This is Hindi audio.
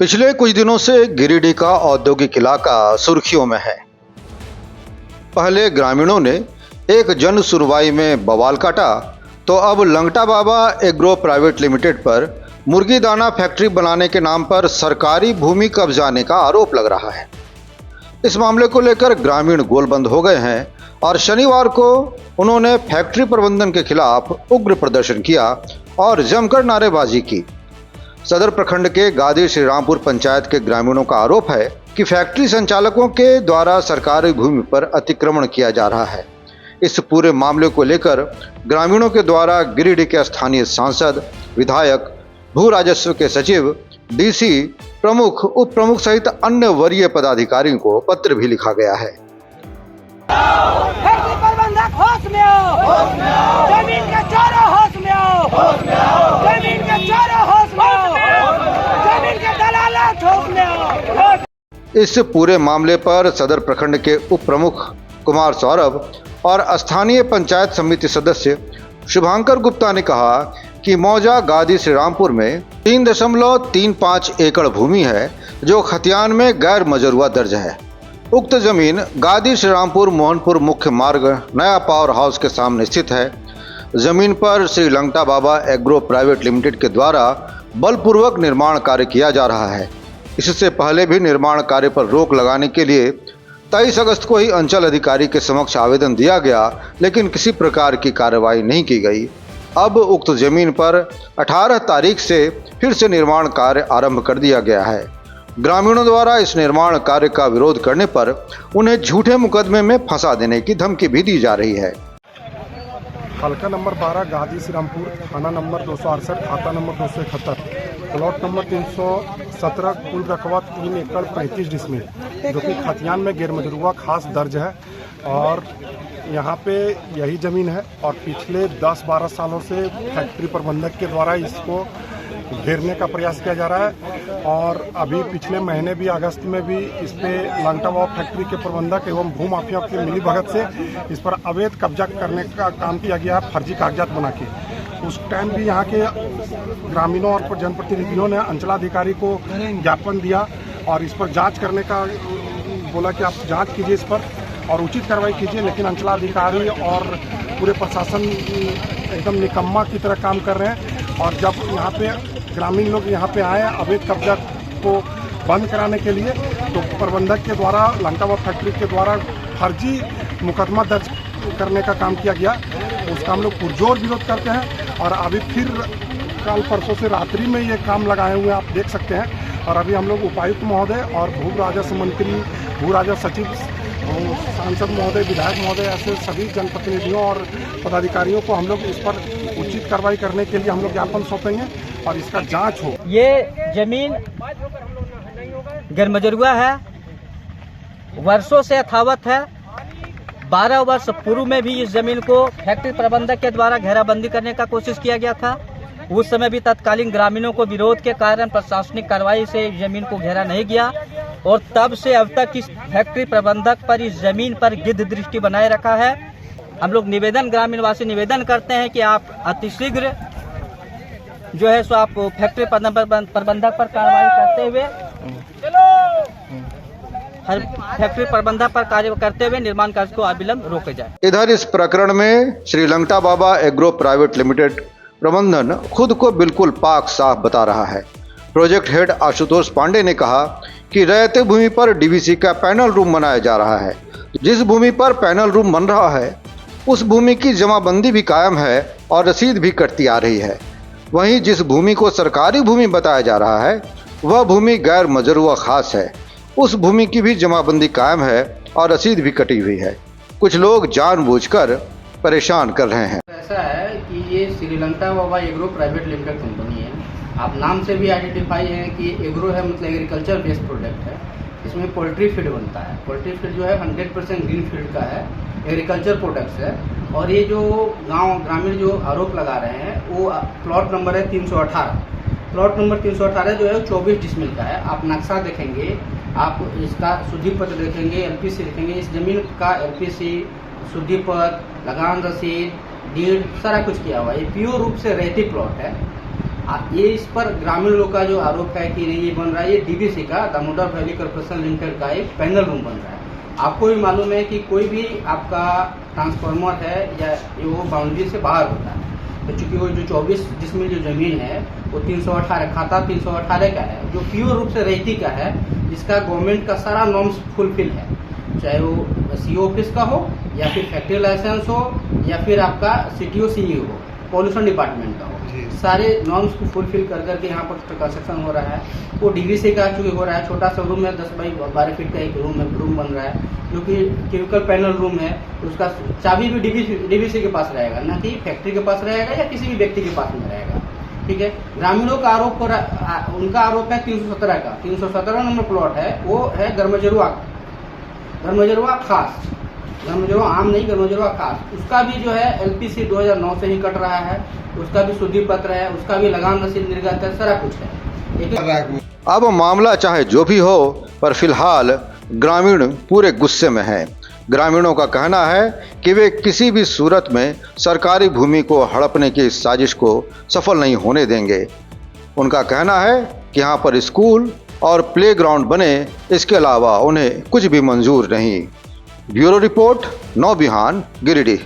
पिछले कुछ दिनों से गिरिडीह का औद्योगिक इलाका सुर्खियों में है। पहले ग्रामीणों ने एक जन सुनवाई में बवाल काटा, तो अब लंगटा बाबा एग्रो प्राइवेट लिमिटेड पर मुर्गी दाना फैक्ट्री बनाने के नाम पर सरकारी भूमि कब्जाने का आरोप लग रहा है। इस मामले को लेकर ग्रामीण गोलबंद हो गए हैं और शनिवार को उन्होंने फैक्ट्री प्रबंधन के खिलाफ उग्र प्रदर्शन किया और जमकर नारेबाजी की। सदर प्रखंड के गादी श्रीरामपुर पंचायत के ग्रामीणों का आरोप है कि फैक्ट्री संचालकों के द्वारा सरकारी भूमि पर अतिक्रमण किया जा रहा है। इस पूरे मामले को लेकर ग्रामीणों के द्वारा गिरिडीह के स्थानीय सांसद, विधायक, भू राजस्व के सचिव, डीसी, प्रमुख, उप प्रमुख सहित अन्य वरीय पदाधिकारियों को पत्र भी लिखा गया है। फैक्ट्री प्रबंधक होश में आओ, जमीन के चोरों होश में आओ, जमीन के चोरों होश में आओ, जमीन के दलालात होश में आओ। इस पूरे मामले पर सदर प्रखंड के उप प्रमुख कुमार सौरभ और स्थानीय पंचायत समिति सदस्य शुभांकर गुप्ता ने कहा कि मौजा गादी श्रीरामपुर में 3.35 एकड़ भूमि है जो खतियान में गैर मजरूआ दर्ज है। उक्त जमीन गादी श्रीरामपुर मोहनपुर मुख्य मार्ग नया पावर हाउस के सामने स्थित है। जमीन पर श्री लंगटा बाबा एग्रो प्राइवेट लिमिटेड के द्वारा बलपूर्वक निर्माण कार्य किया जा रहा है। इससे पहले भी निर्माण कार्य पर रोक लगाने के लिए 23 अगस्त को ही अंचल अधिकारी के समक्ष आवेदन दिया गया, लेकिन किसी प्रकार की कार्रवाई नहीं की गई। अब उक्त जमीन पर 18 तारीख से फिर से निर्माण कार्य आरंभ कर दिया गया है। ग्रामीणों द्वारा इस निर्माण कार्य का विरोध करने पर उन्हें झूठे मुकदमे में फंसा देने की धमकी भी दी जा रही है। हल्का नंबर 12 गादी श्रीरामपुर, थाना नंबर 268, खाता नंबर 271, प्लॉट नंबर 317, कुल रकबा 3 एकड़ 35 डिसमिल, जो कि खतियान में गैरमजरूआ खास दर्ज है। और यहाँ पे यही ज़मीन है और पिछले 10-12 सालों से फैक्ट्री प्रबंधक के द्वारा इसको घेरने का प्रयास किया जा रहा है। और अभी पिछले महीने भी अगस्त में भी इस पे लंगटा बाबा फैक्ट्री के प्रबंधक एवं भूमाफिया की मिलीभगत से इस पर अवैध कब्जा करने का काम किया गया है, फर्जी कागजात बना के। उस टाइम भी यहाँ के ग्रामीणों और जनप्रतिनिधियों ने अंचलाधिकारी को ज्ञापन दिया और इस पर जांच करने का बोला कि आप जांच कीजिए इस पर और उचित कार्रवाई कीजिए, लेकिन अंचलाधिकारी और पूरे प्रशासन एकदम निकम्मा की तरह काम कर रहे हैं। और जब यहाँ पे ग्रामीण लोग यहाँ पे आए अवैध कब्जा को बंद कराने के लिए, तो प्रबंधक के द्वारा लंगटा बाबा फैक्ट्री के द्वारा फर्जी मुकदमा दर्ज करने का काम किया गया। उसका हम लोग पुरजोर विरोध करते हैं और अभी फिर कल परसों से रात्रि में ये काम लगाए हुए आप देख सकते हैं। और अभी हम लोग उपायुक्त महोदय और भू राजस्व मंत्री, भू राजस्व सचिव, सांसद महोदय, विधायक महोदय, ऐसे सभी जनप्रतिनिधियों और पदाधिकारियों को हम लोग इस पर उचित कार्रवाई करने के लिए हम लोग ज्ञापन सौंपेंगे और इसका जांच हो। ये जमीन गैरमजरूआ है, वर्षों से यथावत है। 12 वर्ष पूर्व में भी इस जमीन को फैक्ट्री प्रबंधक के द्वारा घेराबंदी करने का कोशिश किया गया था। उस समय भी तत्कालीन ग्रामीणों को विरोध के कारण प्रशासनिक कार्रवाई से जमीन को घेरा नहीं गया और तब से अब तक इस फैक्ट्री प्रबंधक पर इस जमीन पर गिद्ध दृष्टि बनाए रखा है। हम लोग ग्रामीणवासी निवेदन करते हैं कि आप अतिशीघ्र जो है सो आप फैक्ट्री प्रबंधक पर कार्रवाई करते हुए फैक्ट्री प्रबंधक पर कार्य करते हुए निर्माण कार्य को अविलंब रोके जाए। इधर इस प्रकरण में श्री लंगटा बाबा एग्रो प्राइवेट लिमिटेड प्रबंधन खुद को बिल्कुल पाक साफ बता रहा है। प्रोजेक्ट हेड आशुतोष पांडे ने कहा कि रैयती भूमि पर डीवीसी का पैनल रूम बनाया जा रहा है। जिस भूमि पर पैनल रूम बन रहा है उस भूमि की जमाबंदी भी कायम है और रसीद भी कटती आ रही है। वहीं जिस भूमि को सरकारी भूमि बताया जा रहा है वह भूमि गैर मजरूआ खास है। उस भूमि की भी जमाबंदी कायम है और रसीद भी कटी हुई है। कुछ लोग जानबूझकर परेशान कर रहे हैं। ऐसा है कि ये श्रीलंका बाबा एग्रो प्राइवेट लिमिटेड कंपनी है। आप नाम से भी आइडेंटिफाई है कि एग्रो है, मतलब एग्रीकल्चर बेस्ड प्रोडक्ट है। इसमें पोल्ट्री फीड बनता है। पोल्ट्री फीड जो है 100% ग्रीन फील्ड का है, एग्रीकल्चर प्रोडक्ट्स है। और ये जो ग्रामीण जो आरोप लगा रहे हैं वो प्लॉट नंबर है 318। प्लॉट नंबर 318 जो है 24 डिसमिल का है। आप नक्शा देखेंगे, आप इसका शुद्धि पत्र देखेंगे, एलपीसी देखेंगे। इस जमीन का एलपीसी, शुद्धि पत्र, लगान रसीद, डीड सारा कुछ किया हुआ है। ये प्योर रूप से रैयती प्लॉट है। ये इस पर ग्रामीण लोग का जो आरोप है कि नहीं ये बन रहा है, ये डीवीसी का दामोदर वैली कॉर्पोरेशन लिमिटेड का एक पैनल रूम बन रहा है। आपको भी मालूम है कि कोई भी आपका ट्रांसफार्मर है या वो बाउंड्री से बाहर होता है, तो चूंकि वो जो 24 जिसमें जो जमीन है वो 318 खाता 318 का है, जो प्योर रूप से रेती का है, जिसका गवर्नमेंट का सारा नॉर्म्स फुलफिल है, चाहे वो सीओ ऑफिस का हो या फिर फैक्ट्री लाइसेंस हो या फिर आपका सीटीओ सीई हो, पॉल्यूशन डिपार्टमेंट का हो, सारे नॉर्म्स को फुलफिल कर करके यहाँ पर कंस्ट्रक्शन हो रहा है। वो डीवीसी का चूंकि हो रहा है, छोटा सा रूम है, 10 बाई 12 फीट का एक रूम बन रहा है, जो कि क्यूबिकल पैनल रूम है। उसका चाबी भी डीवीसी के पास रहेगा, ना कि फैक्ट्री के पास रहेगा या किसी भी व्यक्ति के पास में रहेगा। ठीक है, ग्रामीणों का आरोप हो रहा, उनका आरोप है 317 का, 317 नंबर प्लॉट है, वो है गरमजरुआ खास, गरमजरुआ आम नहीं, गरमजरुआ खास। उसका भी जो है एलपीसी 2009 से ही कट रहा है, उसका भी शुद्धि पत्र है, उसका भी लगान रसीद निर्गत है, सारा कुछ है। अब मामला चाहे जो भी हो, पर फिलहाल ग्रामीण पूरे गुस्से में हैं। ग्रामीणों का कहना है कि वे किसी भी सूरत में सरकारी भूमि को हड़पने की इस साजिश को सफल नहीं होने देंगे। उनका कहना है कि यहाँ पर स्कूल और प्लेग्राउंड बने, इसके अलावा उन्हें कुछ भी मंजूर नहीं। ब्यूरो रिपोर्ट, नौ बिहान, गिरिडीह।